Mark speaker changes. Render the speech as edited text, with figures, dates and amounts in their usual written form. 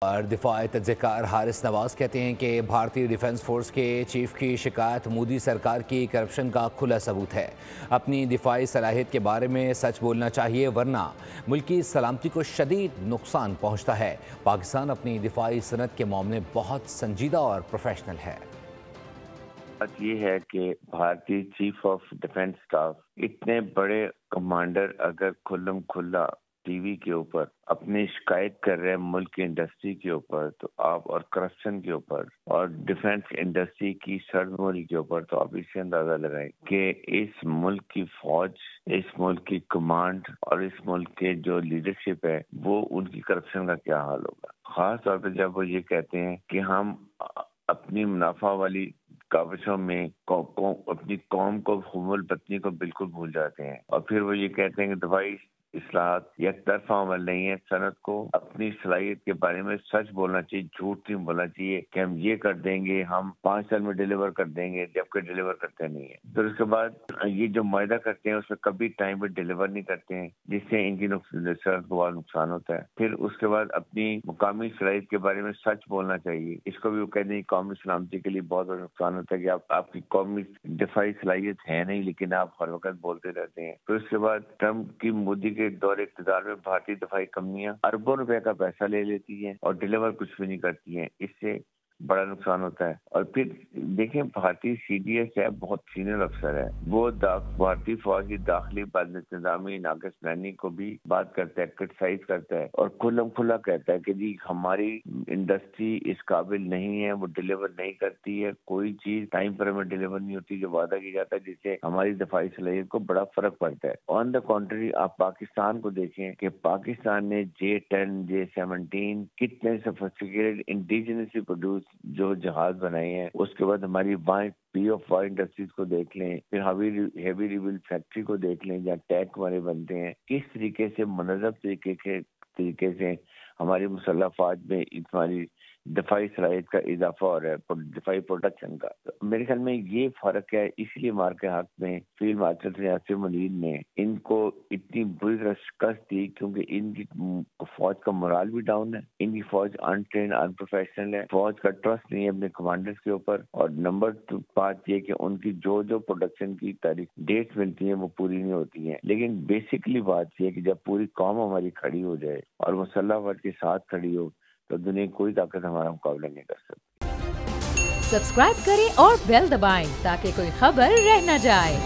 Speaker 1: اور دفاعی تجزیہکار حارث نواز کہتے ہیں کہ بھارتی ڈیفنس فورس کے چیف کی شکایت مودی سرکار کی کرپشن کا کھلا ثبوت ہے۔ اپنی دفاعی صلاحیت کے بارے میں سچ بولنا چاہیے، ورنہ ملکی سلامتی کو شدید نقصان پہنچتا ہے۔ پاکستان اپنی دفاعی صنعت کے معاملے بہت سنجیدہ اور پروفیشنل ہے۔
Speaker 2: بات یہ ہے کہ بھارتی چیف آف ڈیفنس اسٹاف اتنے بڑے کمانڈر اگر کھلم کھلا ٹی وی کے اوپر اپنی شکایت کر رہے ہیں ملک کی انڈسٹری کے اوپر تو آپ اور کرپشن کے اوپر اور ڈیفنس انڈسٹری کی سرموری کے اوپر، تو آپ اس سے اندازہ لگائیں کہ اس ملک کی فوج، اس ملک کی کمانڈ اور اس ملک کے جو لیڈرشپ ہے وہ ان کی کرپشن کا کیا حال ہوگا۔ خاص طور پہ جب وہ یہ کہتے ہیں کہ ہم اپنی منافع والی کاوشوں میں اپنی قوم کو، حکومت البطنی کو بالکل بھول جاتے ہیں، اور پھر وہ یہ کہتے ہیں کہ دفاعی اصلاحات یک طرفہ عمل نہیں ہے۔ صنعت کو اپنی صلاحیت کے بارے میں سچ بولنا چاہیے، جھوٹ نہیں بولنا چاہیے کہ ہم یہ کر دیں گے، ہم 5 سال میں ڈیلیور کر دیں گے، جبکہ ڈیلیور کرتے نہیں ہیں۔ پھر اس کے بعد یہ جو معاہدہ کرتے ہیں اس میں کبھی ٹائم پہ ڈیلیور نہیں کرتے ہیں، جس سے ان کی صنعت کو بہت نقصان ہوتا ہے۔ پھر اس کے بعد اپنی مقامی صلاحیت کے بارے میں سچ بولنا چاہیے۔ اس کو بھی وہ کہتے ہیں قومی سلامتی کے لیے بہت بڑا نقصان ہوتا ہے کہ آپ کی قومی دفاعی صلاحیت ہے نہیں، لیکن آپ ہر وقت بولتے رہتے ہیں۔ پھر اس کے بعد ٹرمپ کی مودی کے دور اقتدار میں بھارتی دفاعی کمپنیاں اربوں روپے کا پیسہ لے لیتی ہیں اور ڈیلیور کچھ بھی نہیں کرتی ہیں، اس سے بڑا نقصان ہوتا ہے۔ اور پھر دیکھیں بھارتی سی ڈی ایس ہے، بہت سینئر افسر ہے، وہ بھارتی فوج کی داخلی بد انتظامی ناقص پلاننگ کو بھی بات کرتا ہے، کرٹیسائز کرتا ہے اور کھلم کھلا کہتا ہے کہ جی ہماری انڈسٹری اس قابل نہیں ہے، وہ ڈیلیور نہیں کرتی ہے، کوئی چیز ٹائم پر ہمیں ڈیلیور نہیں ہوتی جو وعدہ کیا جاتا ہے، جس سے ہماری دفاعی صلاحیت کو بڑا فرق پڑتا ہے۔ آن دا کنٹری آپ پاکستان کو دیکھیں کہ پاکستان نے J-10 J-17 کتنے سوفسٹیکیٹڈ انڈیجنسلی پروڈیوس جو جہاز بنائے ہیں۔ اس کے بعد ہماری پی آف وائی انڈسٹریز کو دیکھ لیں، پھر ہیوی ریویل فیکٹری کو دیکھ لیں جہاں ٹینک ہمارے بنتے ہیں، کس طریقے سے منظم طریقے سے ہماری مسلح افواج میں ہماری دفاعی صلاحیت کا اضافہ ہو رہا ہے، دفاعی پروڈکشن کا۔ میرے خیال میں یہ فرق ہے، اس لیے مار کے حق میں فیلڈ مارشل ریاست منیر نے ان کو اتنی بری طرح شکست دی، کیونکہ ان کی فوج کا مورال بھی ڈاؤن ہے، ان کی فوج انٹرینڈ ان پروفیشنل ہے، فوج کا ٹرسٹ نہیں ہے اپنے کمانڈرز کے اوپر، اور نمبر 2 بات یہ کہ ان کی جو پروڈکشن کی تاریخ ڈیٹ ملتی ہیں وہ پوری نہیں ہوتی ہیں۔ لیکن بیسکلی بات یہ کہ جب پوری قوم ہماری کھڑی ہو جائے اور مسلح افواج کے ساتھ کھڑی ہو تو دنیا کی کوئی طاقت ہمارا مقابلہ نہیں کر سکتی۔
Speaker 3: سبسکرائب کریں اور بیل دبائیں تاکہ کوئی خبر رہ نہ جائے۔